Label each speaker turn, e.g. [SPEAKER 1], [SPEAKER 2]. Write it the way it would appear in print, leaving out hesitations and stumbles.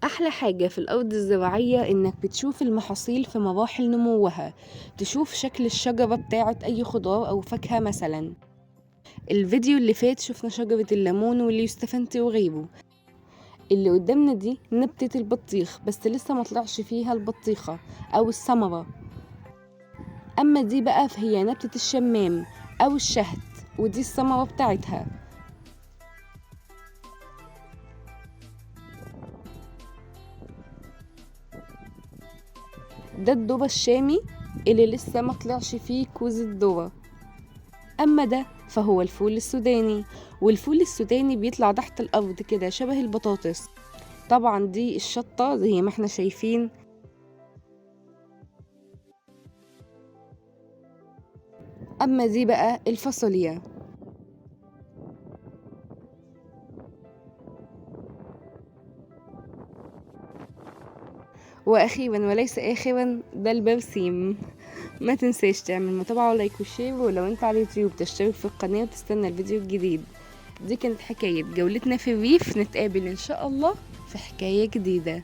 [SPEAKER 1] أحلى حاجة في الأرض الزراعية إنك بتشوف المحاصيل في مراحل نموها، تشوف شكل الشجرة بتاعة أي خضار أو فاكهة مثلا. الفيديو اللي فات شفنا شجرة الليمون واليوستفندي وغيره. اللي قدامنا دي نبتة البطيخ، بس لسه مطلعش فيها البطيخة أو الثمرة. أما دي بقى فهي نبتة الشمام أو الشهد، ودي الثمرة بتاعتها. ده الذرة الشامي اللي لسه مطلعش فيه كوز الذرة. أما ده فهو الفول السوداني، والفول السوداني بيطلع تحت الأرض كده شبه البطاطس. طبعا دي الشطة زي ما احنا شايفين. أما دي بقى الفاصوليا. وأخيرا وليس آخرا ده البرسيم. ما تنساش تعمل متابعة ولايك وشير، ولو انت على اليوتيوب تشترك في القناة وتستنى الفيديو الجديد. دي كانت حكاية جولتنا في الريف، نتقابل ان شاء الله في حكاية جديدة.